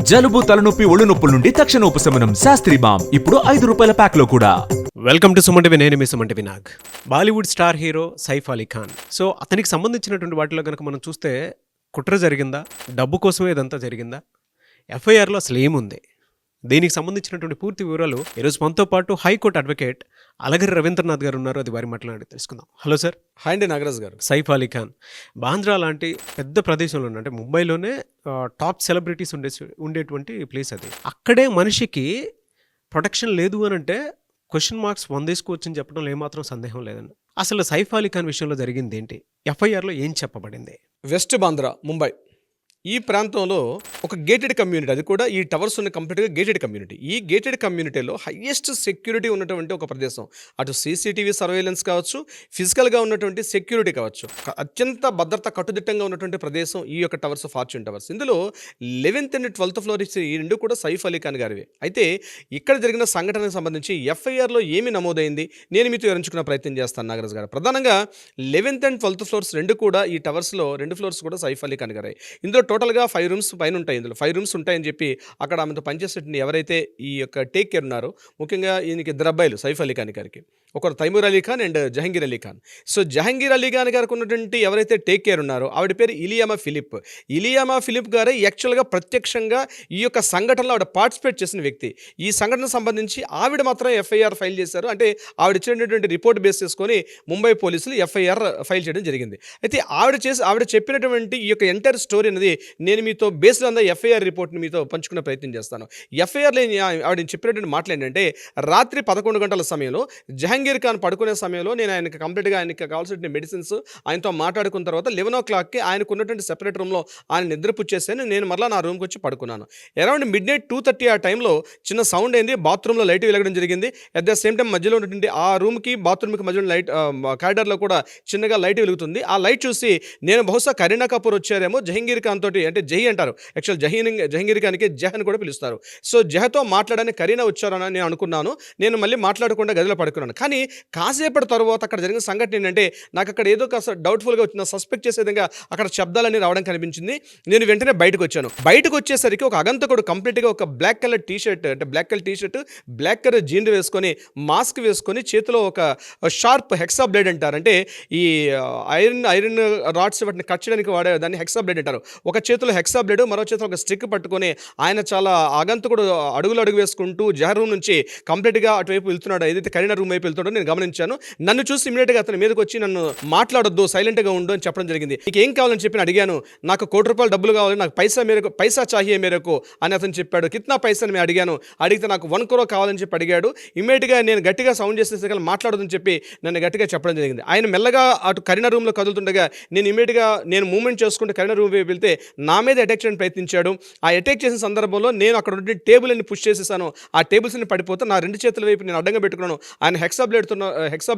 జలుబు, తలనొప్పి, ఒళ్ళు నొప్పుల నుండి తక్షణ ఉపశమనం. శాస్త్రి బామ్ ఇప్పుడు 5 రూపాయల ప్యాక్ లో కూడా. Welcome to Suman TV. నేను మీ Suman TV Nag. Bollywood star hero Saif Ali Khan. So అతనికి సంబంధించినటువంటి వాటిలో కనుక మనం చూస్తే కుట్ర జరిగిందా, డబ్బు కోసమే ఇదంతా జరిగిందా, ఎఫ్ఐఆర్లో అసలు ఏముంది, దీనికి సంబంధించినటువంటి పూర్తి వివరాలు ఈరోజు మనతో పాటు హైకోర్టు అడ్వకేట్ అలగిరి రవీంద్రనాథ్ గారు ఉన్నారు. అది వారి మాట్లాడి తెలుసుకుందాం. Hello sir. హాయ్ అండి నాగరాజ్ గారు. సైఫ్ అలీ ఖాన్ బాంద్రా లాంటి పెద్ద ప్రదేశంలో అంటే ముంబైలోనే టాప్ సెలబ్రిటీస్ ఉండేటువంటి ప్లేస్ అది. అక్కడే మనిషికి ప్రొటెక్షన్ లేదు అని అంటే క్వశ్చన్ మార్క్స్ 100 వేసుకోవచ్చని చెప్పడంలో ఏమాత్రం సందేహం లేదండి. అసలు సైఫ్ అలీ ఖాన్ విషయంలో జరిగింది ఏంటి, ఎఫ్ఐఆర్లో ఏం చెప్పబడింది? వెస్ట్ బాంద్రా, ముంబై ఈ ప్రాంతంలో ఒక గేటెడ్ కమ్యూనిటీ, అది కూడా ఈ టవర్స్ ఉన్న కంప్లీట్గా గేటెడ్ కమ్యూనిటీ. ఈ గేటెడ్ కమ్యూనిటీలో హయ్యెస్ట్ సెక్యూరిటీ ఉన్నటువంటి ఒక ప్రదేశం. అటు సీసీటీవీ సర్వేలెన్స్ కావచ్చు, ఫిజికల్గా ఉన్నటువంటి సెక్యూరిటీ కావచ్చు, అత్యంత భద్రత కట్టుదిట్టంగా ఉన్నటువంటి ప్రదేశం ఈ యొక్క టవర్స్, ఫార్చ్యూన్ టవర్స్. ఇందులో 11th and 12th ఫ్లోర్ ఈ రెండు కూడా సైఫ్ అలీ ఖాన్ గారివి. అయితే ఇక్కడ జరిగిన సంఘటనకు సంబంధించి ఎఫ్ఐఆర్లో ఏమి నమోదైంది నేను మీతో వివరించుకునే ప్రయత్నం చేస్తాను నాగరాజ్ గారు. ప్రధానంగా 11th and 12th ఫ్లోర్స్ రెండు కూడా ఈ టవర్స్లో 2 ఫ్లోర్స్ కూడా సైఫ్ అలీ ఖాన్ గారే. ఇందులో టోటల్గా 5 రూమ్స్ పైన ఉంటాయి. ఇందులో 5 రూమ్స్ ఉంటాయని చెప్పి అక్కడ ఆమెతో పనిచేసేటువంటి ఎవరైతే ఈ యొక్క టేక్ కేర్ ఉన్నారో, ముఖ్యంగా ఈయనకి 2 అబ్బాయిలు సైఫ్ అలీ ఖాన్ గారికి, ఒకరు తైమూర్ అలీ ఖాన్ అండ్ జహంగీర్ అలీ ఖాన్. సో జహంగీర్ అలీ ఖాన్ గారికి ఉన్నటువంటి ఎవరైతే టేక్ కేర్ ఉన్నారో ఆవిడ పేరు ఇలియామా ఫిలిప్. ఇలియామా ఫిలిప్ గారే యాక్చువల్గా ప్రత్యక్షంగా ఈ యొక్క సంఘటనలో ఆవిడ పార్టిసిపేట్ చేసిన వ్యక్తి. ఈ సంఘటనకు సంబంధించి ఆవిడ మాత్రం ఎఫ్ఐఆర్ ఫైల్ చేశారు. అంటే ఆవిడ ఇచ్చినటువంటి రిపోర్ట్ బేస్ చేసుకొని ముంబై పోలీసులు ఎఫ్ఐఆర్ ఫైల్ చేయడం జరిగింది. అయితే ఆవిడ చెప్పినటువంటి ఈ యొక్క ఎంటైర్ స్టోరీ అనేది నేను మీతో బేస్డ్ ఆన్ ద ఎఫ్ఐఆర్ రిపోర్ట్ని మీతో పంచుకునే ప్రయత్నం చేస్తాను. ఎఫ్ఐఆర్లో ఆవిడ చెప్పినటువంటి మాటలు ఏంటంటే, రాత్రి 11 గంటల సమయంలో జహంగీర్ ఖాన్ పడుకునే సమయంలో నేను ఆయనకి కంప్లీట్గా ఆయనకి కావాల్సిన మెడిసిన్స్ ఆయనతో మాట్లాడుకున్న తర్వాత 11 o'clockకి ఆయనకు ఉన్నటువంటి సెపరేట్ రూమ్లో ఆయన నిద్రపుచ్చేసాను. నేను మరలా నా రూమ్కి వచ్చి పడుకున్నాను. అరౌండ్ midnight 2:30 ఆ టైంలో చిన్న సౌండ్ అయింది. బాత్రూంలో లైట్ వెలగడం జరిగింది. అట్ ద సేమ్ టైం మధ్యలో ఉన్నటువంటి ఆ రూమ్కి బాత్రూమ్కి మధ్యలో లైట్, కారిడార్లో కూడా చిన్నగా లైట్ వెలుగుతుంది. ఆ లైట్ చూసి నేను బహుశా కరీనా కపూర్ వచ్చారేమో జహంగీర్ ఖాన్ తోటి, అంటే జహీ అంటారు యాక్చువల్, జహంగీర్ ఖాన్కి జహ్ అని కూడా పిలుస్తారు. సో జహతో మాట్లాడని కరీనా వచ్చారని నేను అనుకున్నాను. నేను మళ్ళీ మాట్లాడకుండా గదిలో పడుకున్నాను. కానీ కాసేపటి తర్వాత అక్కడ జరిగిన సంఘటన ఏంటంటే, నాకు అక్కడ ఏదో కాస్త డౌట్ఫుల్గా వచ్చిన, సస్పెక్ట్ చేసే విధంగా అక్కడ శబ్దాలన్నీ రావడం కనిపించింది. నేను వెంటనే బయటకు వచ్చాను. బయటకు వచ్చేసరికి ఒక అగంతకుడు కంప్లీట్గా ఒక black colour T-shirt, black colour jean వేసుకొని, మాస్క్ వేసుకొని, చేతిలో ఒక షార్ప్ హెక్సా బ్లేడ్ అంటారు, అంటే ఈ ఐరన్ రాడ్స్ వాటిని కట్ చేయడానికి వాడే దాన్ని హెక్సా బ్లేడ్ అంటారు. ఒక చేతిలో హెక్సా బ్లేడ్, మరో చేతిలో ఒక స్టిక్ పట్టుకొని ఆయన చాలా ఆగంతకుడు అడుగు వేసుకుంటూ జహర్ రూమ్ నుంచి కంప్లీట్గా అటువైపు వెళ్తున్నాడు, ఏదైతే కరీనా రూమ్ వైపు వెళ్తున్నాడో నేను గమనించాను. నన్ను చూసి ఇమీడియట్గా అతని మీదకి వచ్చి నన్ను మాట్లాడొద్దు, సైలెంట్గా ఉండు అని చెప్పడం జరిగింది. నీకు ఏం కావాలని చెప్పి అడిగాను. నాకు ₹1 డబ్బులు కావాలి, నాకు పైసా చాహియే మేరకు అని అతను చెప్పాడు. కిత్నా పైసా అని అడిగాను. అడిగితే నాకు 1 crore కావాలని చెప్పి అడిగాడు. ఇమీడియట్గా నేను గట్టిగా సౌండ్ చేసేసరికి మాట్లాడొద్దని చెప్పి నన్ను గట్టిగా చెప్పడం జరిగింది. ఆయన మెల్లగా అటు కరీనా రూమ్లో కదులుతుండగా నేను మూవ్మెంట్ చేసుకుంటూ కరీనా రూమ్ వైపు వెళ్తే నా మీద అటాక్ చేయడానికి ప్రయత్నించాడు. ఆ అటాక్ చేసిన సందర్భంలో నేను అక్కడ ఉండే టేబుల్ అన్ని పుష్ చేసేసాను. ఆ టేబుల్స్ అన్ని పడిపోతే నా 2 చేతుల వైపు నేను అడ్డంగా పెట్టుకున్నాను. ఆయన హెక్సా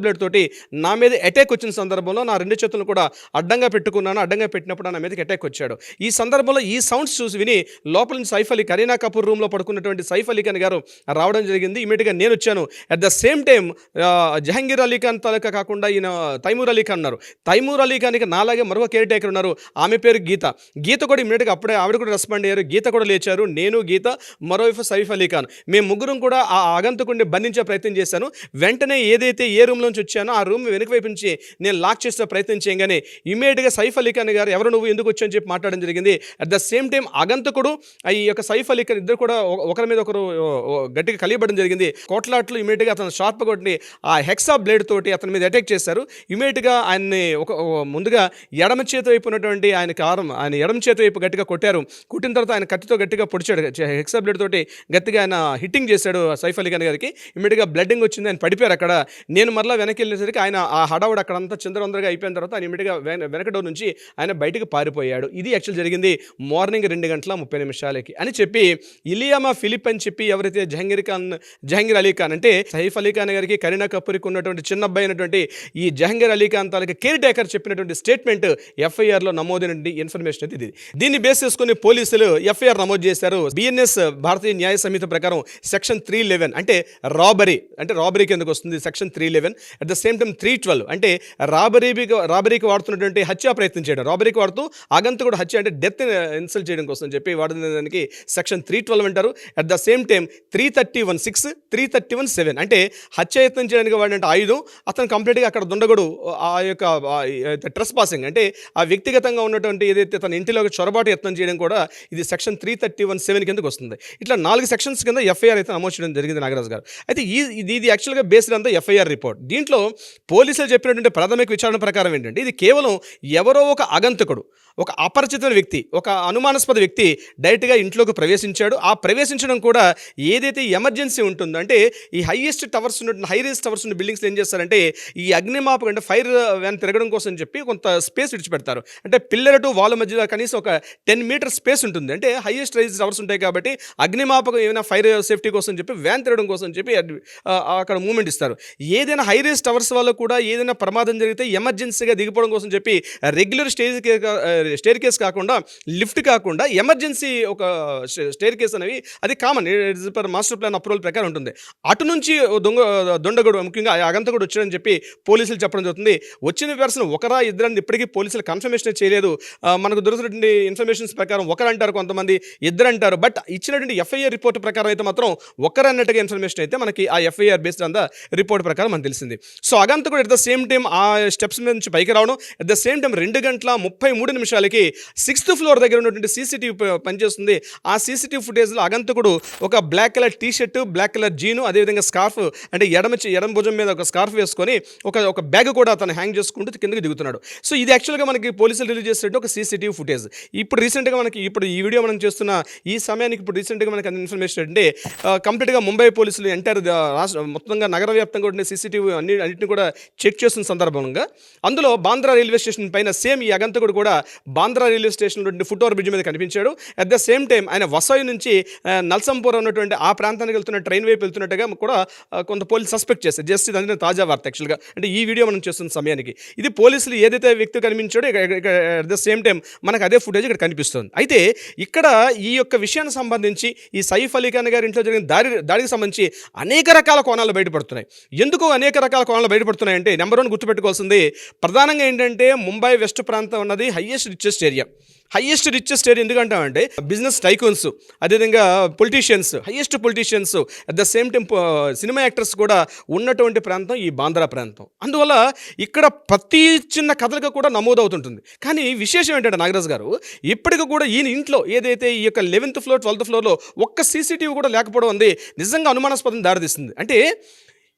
బ్లేడ్ తోటి నా మీద అటాక్ వచ్చిన సందర్భంలో నా 2 చేతులను కూడా అడ్డంగా పెట్టుకున్నాను. అడ్డంగా పెట్టినప్పుడు నా మీదకి అటాక్ వచ్చాడు. ఈ సందర్భంలో ఈ సౌండ్స్ చూసి విని లోపల నుంచి సైఫ్ అలీ, కరీనా కపూర్ రూమ్లో పడుకున్నటువంటి సైఫ్ అలీ ఖాన్ గారు రావడం జరిగింది. ఇమీడియట్గా నేను వచ్చాను. At the same time Jahangir Ali Khan తాలూకా కాకుండా ఈయన తైమూర్ అలీ ఖాన్ ఉన్నారు. తైమూర్ అలీ ఖాన్కి నాలాగే మరొక కేర్ టేకర్ ఉన్నారు. ఆమె పేరు గీత కూడా ఇమీడియట్గా అప్పుడే ఆవిడ కూడా రెస్పాండ్ అయ్యారు. గీత కూడా లేచారు. నేను, గీత, మరోవైపు సైఫ్ అలీ ఖాన్, మేము ముగ్గురం కూడా ఆ ఆగంతకుడిని బంధించే ప్రయత్నం చేశాను. వెంటనే ఏదైతే ఏ రూమ్ నుంచి వచ్చానో ఆ రూమ్ వెనుక వైపు నుంచి నేను లాక్ చేసే ప్రయత్నం చేయగానే ఇమీడియట్గా సైఫ్ అలీ ఖాన్ గారు ఎవరు నువ్వు ఎందుకు వచ్చావు అని చెప్పి మాట్లాడడం జరిగింది. అట్ ద సేమ్ టైం ఆగంతకుడు ఈ యొక్క సైఫ్ అలీ ఖాన్ ఇద్దరు కూడా ఒకరి మీద ఒకరు గట్టిగా కలియబడడం జరిగింది. కోట్లాట్లు ఇమీడియట్గా అతను షార్ప్ కొట్టి ఆ హెక్సా బ్లేడ్ తోటి అతని మీద అటాక్ చేశారు. ఇమీడియట్గా ఆయన్ని ముందుగా ఎడమ చేతి వైపు ఉన్నటువంటి ఆయన ఎడమ చేతి వైపు గట్టిగా కొట్టారు. కొట్టిన తర్వాత ఆయన కత్తితో గట్టిగా పొడిచాడు. హెక్సా బ్లేడ్ తోటి గట్టిగా ఆయన హిట్టింగ్ చేశాడు సైఫ్ అలీ ఖాన్ గారికి. ఇమీడియట్గా బ్లడ్డింగ్ వచ్చింది. ఆయన పడిపోయారు అక్కడ. నేను మరలా వెనక్కి వెళ్ళేసరికి ఆయన ఆ హడావుడు అక్కడంతా చిందరవందరగా అయిపోయిన తర్వాత ఆయన ఇమీడియట్గా వెనక డోర్ నుంచి ఆయన బయటకు పారిపోయాడు. ఇది యాక్చువల్ జరిగింది మార్నింగ్ 2:30 అని చెప్పి ఇలియామా ఫిలిప్ అని చెప్పి ఎవరైతే జహంగీర్ అలీ ఖాన్, అంటే సైఫ్ అలీ ఖాన్ గారికి కరీనా కపూర్కి ఉన్నటువంటి చిన్న అబ్బాయి అయినటువంటి ఈ జహంగీర్ అలీ ఖాన్ తాలూకా కేర్ టేకర్ చెప్పినటువంటి స్టేట్మెంట్ ఎఫ్ఐఆర్లో నమోదైనటువంటి ఇన్ఫర్మేషన్ అయితే ఇది. దీన్ని బేస్ చేసుకుని పోలీసులు ఎఫ్ఐఆర్ నమోదు చేశారు. బిఎన్ఎస్ భారతీయ న్యాయ సమితి ప్రకారం సెక్షన్ 311 అంటే రాబరీ కిందకు వస్తుంది. Section 311. At the same time 312 అంటే రాబరీకి వాడుతున్నటువంటి హత్యా ప్రయత్నం చేయడం, రాబరీకి వాడుతూ ఆగంతకుడు హత్య అంటే డెత్ ఇన్సల్ట్ చేయడం కోసం చెప్పి వాడుతున్న దానికి సెక్షన్ 312 అంటారు. అట్ ద సేమ్ టైం 331(6), 331(7) అంటే హత్యాయత్నం చేయడానికి వాడినట్టు ఆయుధం అతను కంప్లీట్గా అక్కడ దుండగుడు ఆ యొక్క ట్రెస్ పాసింగ్ అంటే ఆ వ్యక్తిగతంగా ఉన్నటువంటి ఏదైతే తన ఇంటిలో చొరబాటు యత్నం చేయడం కూడా ఇది సెక్షన్ 331(7) కిందకు వస్తుంది. ఇట్లా 4 సెక్షన్స్ కింద ఎఫ్ఐఆర్ అయితే నమోదు చేయడం జరిగింది నాగరాజు గారు. అయితే ఇది యాక్చువల్గా బేస్డ్ అంతా ఎఫ్ఐఆర్ రిపోర్ట్. దీంట్లో పోలీసులు చెప్పినటువంటి ప్రాథమిక విచారణ ప్రకారం ఏంటంటే ఇది కేవలం ఎవరో ఒక ఆగంతకుడు, ఒక అపరిచిత వ్యక్తి, ఒక అనుమానాస్పద వ్యక్తి డైరెక్ట్గా ఇంట్లోకి ప్రవేశించాడు. ఆ ప్రవేశించడం కూడా ఏదైతే ఎమర్జెన్సీ ఉంటుందో అంటే ఈ హై రైజ్ టవర్స్ ఉన్న బిల్డింగ్స్లో ఏం చేస్తారంటే ఈ అగ్నిమాపక అంటే ఫైర్ వ్యాన్ తిరగడం కోసం చెప్పి కొంత స్పేస్ విడిచిపెడతారు. అంటే పిల్లర్ టు వాల్ మధ్యలో కనీసం ఒక 10 మీటర్ స్పేస్ ఉంటుంది. అంటే హైయెస్ట్ రైజ్ టవర్స్ ఉంటాయి కాబట్టి అగ్నిమాపకం ఏమైనా ఫైర్ సేఫ్టీ కోసం చెప్పి వ్యాన్ తిరగడం కోసం చెప్పి అక్కడ మూమెంట్ ఇస్తారు. ఏదైనా హై రైజ్ టవర్స్ వల్ల కూడా ఏదైనా ప్రమాదం జరిగితే ఎమర్జెన్సీగా దిగిపోవడం కోసం చెప్పి రెగ్యులర్ స్టేర్ కేస్ కాకుండా లిఫ్ట్ కాకుండా ఎమర్జెన్సీ ఒక స్టేర్ కేస్ అనేవి అది common per master plan approval ప్రకారం ఉంటుంది. అటు నుంచి దొండగుడు ముఖ్యంగా అగంతకుడు వచ్చాడని చెప్పి పోలీసులు చెప్పడం జరుగుతుంది. వచ్చిన పర్సన్ ఒకరా ఇద్దరని ఇప్పటికీ పోలీసులు కన్ఫర్మేషన్ చేయలేదు. మనకు దొరుకుతున్నటువంటి ఇన్ఫర్మేషన్స్ ప్రకారం ఒకరు అంటారు, కొంతమంది ఇద్దరు అంటారు. బట్ ఇచ్చినటువంటి ఎఫ్ఐఆర్ రిపోర్ట్ ప్రకారం అయితే మాత్రం ఒకరు అన్నట్టుగా ఇన్ఫర్మేషన్ అయితే మనకి ఆ FIR based on the report ప్రకారం మనకు తెలిసింది. సో అగంతకుడు ఎట్ ద సేమ్ టైం ఆ స్టెప్స్ మీద నుంచి పైకి రావడం, at the same time 2:33 6th floor దగ్గర ఉన్నటువంటి సీసీటీవీ పనిచేస్తుంది. ఆ సీసీటీవీ ఫుటేజ్లో అగంతకుడు ఒక black colour T shirt, black colour jean, అదేవిధంగా స్కార్ఫ్ అంటే ఎడమ భుజం మీద ఒక స్కార్ఫ్ వేసుకొని ఒక బ్యాగ్ కూడా అతను హ్యాంగ్ చేసుకుంటూ కిందకి దిగుతున్నాడు. సో ఇది యాక్చువల్గా మనకి పోలీసులు రిలీజ్ చేసేట ఒక సీసీటీవీ ఫుటేజ్. ఇప్పుడు రీసెంట్గా ఇప్పుడు ఈ వీడియో మనం చేస్తున్న ఈ సమయానికి ఇప్పుడు రీసెంట్గా మనకి అందిన ఇన్ఫర్మేషన్ అంటే కంప్లీట్గా ముంబై పోలీసులు ఎంటైర్ రాష్ట్ర మొత్తంగా నగర వ్యాప్తంగా ఉండే సీసీటీవీ అన్నింటిని కూడా చెక్ చేస్తున్న సందర్భంగా అందులో బాంద్రా రైల్వే స్టేషన్ పైన సేమ్ ఈ అగంతకుడు కూడా Bandra railway station foot over bridge మీద కనిపించాడు. అట్ ద సేమ్ టైం ఆయన వసాయి నుంచి నల్సంపూర్ ఉన్నటువంటి ఆ ప్రాంతానికి వెళ్తున్న ట్రైన్ వైపు వెళ్తున్నట్టుగా కూడా కొంత పోలీసు సస్పెక్ట్ చేస్తారు. జస్ట్ ఇది తాజా వార్త యాక్చువల్గా అంటే ఈ వీడియో మనం చేస్తున్న సమయానికి ఇది పోలీసులు ఏదైతే వ్యక్తి కనిపించాడో అట్ ద సేమ్ టైం మనకు అదే ఫుటేజ్ ఇక్కడ కనిపిస్తుంది. అయితే ఇక్కడ ఈ యొక్క విషయానికి సంబంధించి ఈ సైఫ్ అలీ ఖాన్ గారి ఇంట్లో జరిగిన దాడికి సంబంధించి అనేక రకాల కోణాలు బయటపడుతున్నాయి. ఎందుకు అనేక రకాల కోణాలు బయటపడుతున్నాయంటే నెంబర్ 1 గుర్తుపెట్టుకోవాల్సింది ప్రధానంగా ఏంటంటే ముంబై వెస్ట్ ప్రాంతం ఉన్నది హైయెస్ట్ రిచెస్ట్ ఏరియా ఎందుకంటామంటే బిజినెస్ టైకూన్స్, అదేవిధంగా politicians, highest politicians, at the same time cinema actors కూడా ఉన్నటువంటి ప్రాంతం ఈ బాంద్రా ప్రాంతం. అందువల్ల ఇక్కడ ప్రతి చిన్న కథలుగా కూడా నమోదవుతుంటుంది. కానీ విశేషం ఏంటంటే నాగరాజు గారు ఇప్పటికి కూడా ఈయన ఇంట్లో ఏదైతే ఈ యొక్క 11th ఫ్లోర్ 12th ఫ్లోర్లో ఒక్క సీసీటీవీ కూడా లేకపోవడం అనేది నిజంగా అనుమానాస్పదం దారితీస్తుంది. అంటే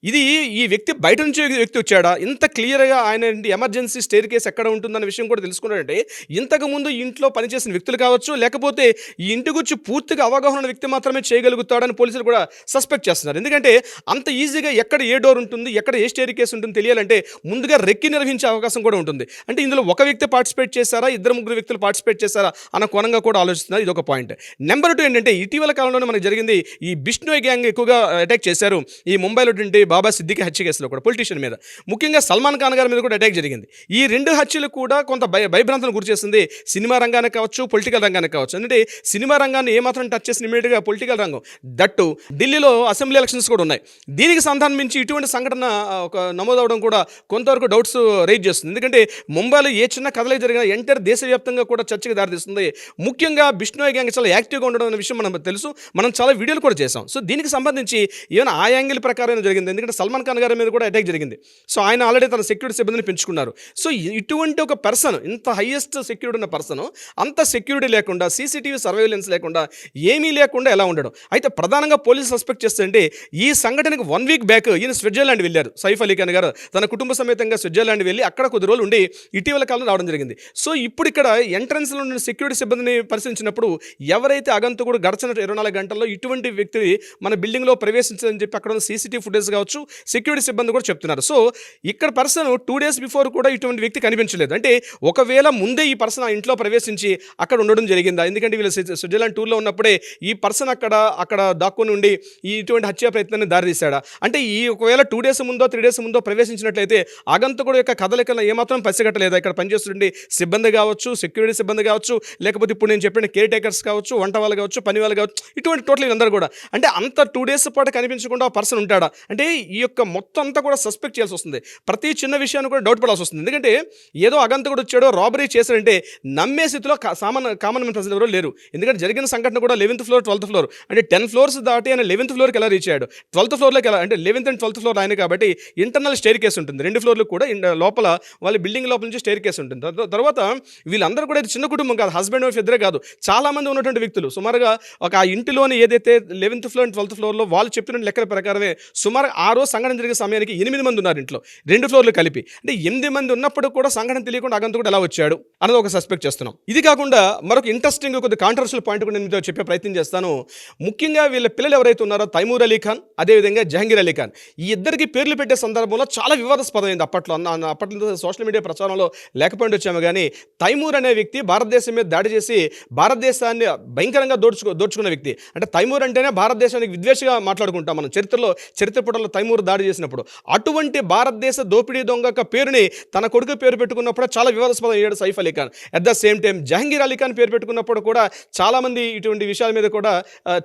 ఇది ఈ వ్యక్తి బయట నుంచి వ్యక్తి వచ్చాడా, ఇంత క్లియర్గా ఆయన ఎమర్జెన్సీ స్టేర్ కేస్ ఎక్కడ ఉంటుందన్న విషయం కూడా తెలుసుకున్నాడంటే ఇంతకుముందు ఇంట్లో పనిచేసిన వ్యక్తులు కావచ్చు, లేకపోతే ఈ ఇంటి గురించి పూర్తిగా అవగాహన ఉన్న వ్యక్తి మాత్రమే చేయగలుగుతాడని పోలీసులు కూడా సస్పెక్ట్ చేస్తున్నారు. ఎందుకంటే అంత ఈజీగా ఎక్కడ ఏ డోర్ ఉంటుంది, ఎక్కడ ఏ స్టేర్ కేస్ ఉంటుంది తెలియాలంటే ముందుగా రెక్కి నిర్వహించే అవకాశం కూడా ఉంటుంది. అంటే ఇందులో ఒక వ్యక్తి పార్టిసిపేట్ చేశారా, 2-3 వ్యక్తులు పార్టిసిపేట్ చేశారా అన్న కోణంగా కూడా ఆలోచిస్తున్నారు. ఇది ఒక పాయింట్. నెంబర్ 2 ఏంటంటే ఇటీవల కాలంలోనే మనకు జరిగింది ఈ బిష్నోయ్ గ్యాంగ్ ఎక్కువగా అటాక్ చేశారు ఈ ముంబైలో బాబా సిద్దికి హత్య కేసులో కూడా పొలిటీషియన్ మీద, ముఖ్యంగా సల్మాన్ ఖాన్ గారి మీద కూడా అటాక్ జరిగింది. ఈ 2 హత్యలు కూడా కొంత భయభ్రాంతులను గురి చేస్తుంది సినిమా రంగానికి కావచ్చు, పొలిటికల్ రంగానికి కావచ్చు. అంటే సినిమా రంగాన్ని ఏమాత్రం టచ్ చేసిన ఇమీడియట్గా పొలిటికల్ రంగం, దట్టు ఢిల్లీలో అసెంబ్లీ ఎలక్షన్స్ కూడా ఉన్నాయి. దీనికి సంబంధించి ఇటువంటి సంఘటన ఒక నమోదవడం కూడా కొంతవరకు డౌట్స్ రైజ్ చేస్తుంది. ఎందుకంటే ముంబైలో ఏ చిన్న కథలు జరిగినా ఎంటైర్ దేశవ్యాప్తంగా కూడా చర్చకు దారితీస్తుంది. ముఖ్యంగా బిష్నోయ్ గ్యాంగ్ చాలా యాక్టివ్గా ఉండడం అనే విషయం మనకు తెలుసు, మనం చాలా వీడియోలు కూడా చేసాం. సో దీనికి సంబంధించి ఏమైనా ఆ యాంగిల్ ప్రకారం జరిగింది. ఎందుకంటే సల్మాన్ ఖాన్ గారి మీద కూడా అటాక్ జరిగింది. సో ఆయన ఆల్రెడీ తన సెక్యూరిటీ సిబ్బందిని పెంచుకున్నారు. సో ఇటువంటి ఒక పర్సన్, ఇంత హైయెస్ట్ సెక్యూరిటీ ఉన్న పర్సన్ అంత సెక్యూరిటీ లేకుండా, సీసీటీవీ సర్వేలెన్స్ లేకుండా, ఏమీ లేకుండా ఎలా ఉండడం. అయితే ప్రధానంగా పోలీసు సస్పెక్ట్ చేస్తుంటే ఈ సంఘటనకు 1 వీక్ బ్యాక్ ఈయన స్విట్జర్లాండ్ వెళ్ళారు. సైఫ్ అలీ ఖాన్ గారు తన కుటుంబ సమేతంగా స్విట్జర్లాండ్ వెళ్ళి అక్కడ కొద్ది రోజులు ఉండి ఇటీవల కాలంలో రావడం జరిగింది. సో ఇప్పుడు ఇక్కడ ఎంట్రన్స్లో ఉన్న సెక్యూరిటీ సిబ్బందిని పరిశీలించినప్పుడు ఎవరైతే అగంతకుడు గడిచిన 24 గంటల్లో ఇటువంటి వ్యక్తి మన బిల్డింగ్లో ప్రవేశించదని చెప్పి అక్కడ ఉన్న సీసీటీవీ ఫుటేజ్ కావచ్చు, సెక్యూరిటీ సిబ్బంది కూడా చెప్తున్నారు. సో ఇక్కడ పర్సన్ 2 days బిఫోర్ కూడా ఇటువంటి వ్యక్తి కనిపించలేదు. అంటే ఒకవేళ ముందే ఈ పర్సన్ ఆ ఇంట్లో ప్రవేశించి అక్కడ ఉండడం జరిగిందా, ఎందుకంటే వీళ్ళు స్విట్జర్లాండ్ టూర్లో ఉన్నప్పుడే ఈ పర్సన్ అక్కడ దాక్కుని ఉండి ఇటువంటి హత్యా ప్రయత్నాన్ని దారితీశాడా, అంటే ఈ ఒకవేళ 2 days ముందో 3 days ముందో ప్రవేశించినట్లయితే ఆగంతకుడు యొక్క కదలికలను ఏమాత్రం పసిగట్టలేదా, ఇక్కడ పనిచేస్తుండే సిబ్బంది కావచ్చు, సెక్యూరిటీ సిబ్బంది కావచ్చు, లేకపోతే ఇప్పుడు నేను చెప్పిన కేర్ టేకర్స్ కావచ్చు, వంట వాళ్ళు కావచ్చు, పని వాళ్ళు కావచ్చు, ఇటువంటి టోటల్ అందరూ కూడా అంటే అంత 2 days పాటు కనిపించకుండా ఆ పర్సన్ ఉంటాడా, అంటే ఈ యొక్క మొత్తం అంతా కూడా సస్పెక్ట్ చేయాల్సి వస్తుంది. ప్రతి చిన్న విషయాన్ని కూడా డౌట్ పడాల్సి వస్తుంది. ఎందుకంటే ఏదో అగంతకుడు వచ్చాడో రాబరీ చేశాడంటే నమ్మే స్థితిలో కామన్ ప్రజలు ఎవరో లేరు. ఎందుకంటే జరిగిన సంఘటన కూడా 11th ఫ్లోర్ 12th ఫ్లోర్ అంటే 10 ఫ్లోర్స్ దాటి ఆయన 11th ఫ్లోర్కి ఎలా రీచ్ అయ్యాడు, 12th ఫ్లోర్లోకి ఎలా అంటే 11th అండ్ 12th ఫ్లోర్ ఆయన కాబట్టి ఇంటర్నల్ స్టేర్ కేసు ఉంటుంది. 2 ఫ్లోర్లకు కూడా లోపల వాళ్ళ బిల్డింగ్ లోపల నుంచి స్టేర్ కేసు ఉంటుంది. తర్వాత వీళ్ళందరూ కూడా ఇది చిన్న కుటుంబం కాదు, హస్బెండ్ వైఫ్ ఇద్దరే కాదు, చాలా మంది ఉన్నటువంటి వ్యక్తులు. సుమారుగా ఒక ఆ ఇంటిలోని ఏదైతే 11th ఫ్లోర్ అండ్ 12th ఫ్లోర్లో వాళ్ళు చెప్పిన లెక్కల ప్రకారమే సుమారు ఆ రోజు సంఘటన జరిగే సమయానికి 8 మంది ఉన్నారు ఇంట్లో, 2 ఫ్లోర్లు కలిపి. అంటే 8 మంది ఉన్నప్పుడు కూడా సంఘటన తెలియకుండా అగంతకుడు ఎలా వచ్చాడు అన్నది ఒక సస్పెక్ట్ చేస్తున్నాం. ఇది కాకుండా మరొక ఇంట్రెస్టింగ్ కొద్ది కాంట్రవర్షియల్ పాయింట్ కూడా నేను మీతో చెప్పే ప్రయత్నం చేస్తాను. ముఖ్యంగా వీళ్ళ పిల్లలు ఎవరైతే ఉన్నారో తైమూర్ అలీ ఖాన్, అదేవిధంగా జహంగీర్ అలీ ఖాన్, ఈ ఇద్దరికి పేర్లు పెట్టే సందర్భంలో చాలా వివాదాస్పదమైంది. అప్పట్లో సోషల్ మీడియా ప్రచారంలో లేకపోయింది వచ్చాము. కానీ తైమూర్ అనే వ్యక్తి భారతదేశం మీద దాడి చేసి భారతదేశాన్ని భయంకరంగా దోచుకున్న వ్యక్తి. అంటే తైమూర్ అంటేనే భారతదేశానికి విద్వేషగా మాట్లాడుకుంటాం మనం చరిత్ర పుటల్లో తైమూర్ దాడి చేసినప్పుడు. అటువంటి భారతదేశ దోపిడీ దొంగ యొక్క పేరుని తన కొడుకు పేరు పెట్టుకున్నప్పుడు చాలా వివాదాస్పదం అయ్యాడు Saif Ali Khan. At the same time Jahangir Ali Khan పేరు పెట్టుకున్నప్పుడు కూడా చాలామంది ఇటువంటి విషయాల మీద కూడా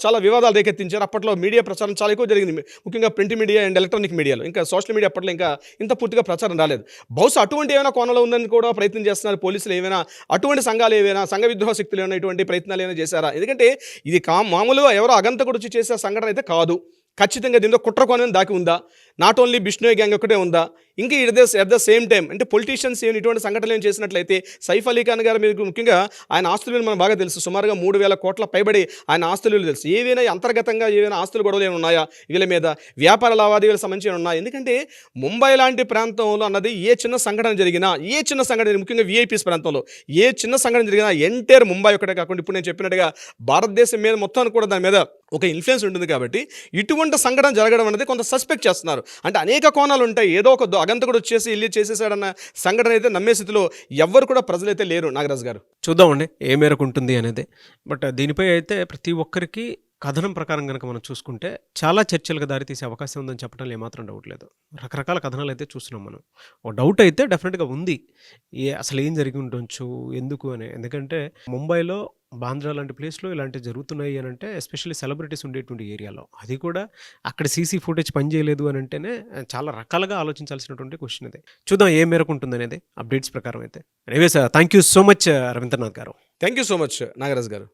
చాలా వివాదాలు రేకెత్తించారు. అప్పట్లో మీడియా ప్రచారం చాలా ఎక్కువ జరిగింది, ముఖ్యంగా ప్రింట్ మీడియా అండ్ ఎలక్ట్రానిక్ మీడియాలో. ఇంకా సోషల్ మీడియా అప్పట్లో ఇంకా ఇంత పూర్తిగా ప్రచారం రాలేదు. బహుశా అటువంటి ఏమైనా కోణంలో ఉందని కూడా ప్రయత్నం చేస్తున్నారు పోలీసులు. ఏమైనా అటువంటి సంఘాలు ఏమైనా సంఘ విద్రోహ శక్తులు ఏమైనా ఇటువంటి ప్రయత్నాలు ఏమైనా చేశారా? ఎందుకంటే ఇది మామూలుగా ఎవరో అగంతకుడు వచ్చి చేసే సంఘటన అయితే కాదు. ఖచ్చితంగా దీంతో కుట్ర కోణం దాకి ఉందా? నాట్ ఓన్లీ బిష్ణోయ్ గ్యాంగ్ ఒకటే ఉందా? ఇంకా ఎట్ ద సేమ్ టైం అంటే పొలిటీషియన్స్ ఏమి ఇటువంటి సంఘటనలు ఏం చేసినట్లయితే సైఫ్ అలీ ఖాన్ గారు మీకు ముఖ్యంగా ఆయన ఆస్తులు మనకు బాగా తెలుసు. సుమారుగా 3,000 కోట్ల పైబడి ఆయన ఆస్తులు తెలుసు. ఏవైనా అంతర్గతంగా ఏవైనా ఆస్తులు గొడవలు ఏమైనా ఉన్నాయా వీళ్ళ మీద, వ్యాపార లావాదేవీలకు సంబంధించి ఉన్నాయి? ఎందుకంటే ముంబై లాంటి ప్రాంతంలో అన్నది ఏ చిన్న సంఘటన జరిగినా, ముఖ్యంగా విఐపీస్ ప్రాంతంలో ఏ చిన్న సంఘటన జరిగినా ఎంటైర్ ముంబై ఒకటే కాకుండా ఇప్పుడు నేను చెప్పినట్టుగా భారతదేశం మీద మొత్తానికి కూడా దాని మీద ఒక ఇన్ఫ్లుయెన్స్ ఉంటుంది. కాబట్టి ఇటువంటి సంఘటన జరగడం అనేది కొంత సస్పెక్ట్ చేస్తున్నారు. అంటే అనేక కోణాలు ఉంటాయి. ఏదో ఒక అగంతకుడు వచ్చేసి ఇల్లు చేసేసాడన్న సంఘటన అయితే నమ్మే స్థితిలో ఎవ్వరు కూడా ప్రజలైతే లేరు. నాగరాజు గారు, చూద్దామండి ఏ మేరకు ఉంటుంది అనేది. బట్ దీనిపై అయితే ప్రతి ఒక్కరికి కథనం ప్రకారం కనుక మనం చూసుకుంటే చాలా చర్చలకు దారితీసే అవకాశం ఉందని చెప్పడంలో ఏమాత్రం డౌట్ లేదు. రకరకాల కథనాలు అయితే చూస్తున్నాం మనం. ఓ డౌట్ అయితే డెఫినెట్గా ఉంది, అసలు ఏం జరిగి ఉండొచ్చు, ఎందుకు అని. ఎందుకంటే ముంబైలో, బాంద్రా లాంటి ప్లేస్లో ఇలాంటివి జరుగుతున్నాయి అని అంటే, ఎస్పెషల్లీ సెలబ్రిటీస్ ఉండేటువంటి ఏరియాలో, అది కూడా అక్కడ సీసీ ఫుటేజ్ పనిచేయలేదు అని అంటేనే చాలా రకాలుగా ఆలోచించాల్సినటువంటి క్వశ్చన్ ఇది. చూద్దాం ఏ మేరకు ఉంటుంది అనేది అప్డేట్స్ ప్రకారం అయితే. Anyways thank you so much Ravindranath garu. Thank you so much Nagaraju గారు.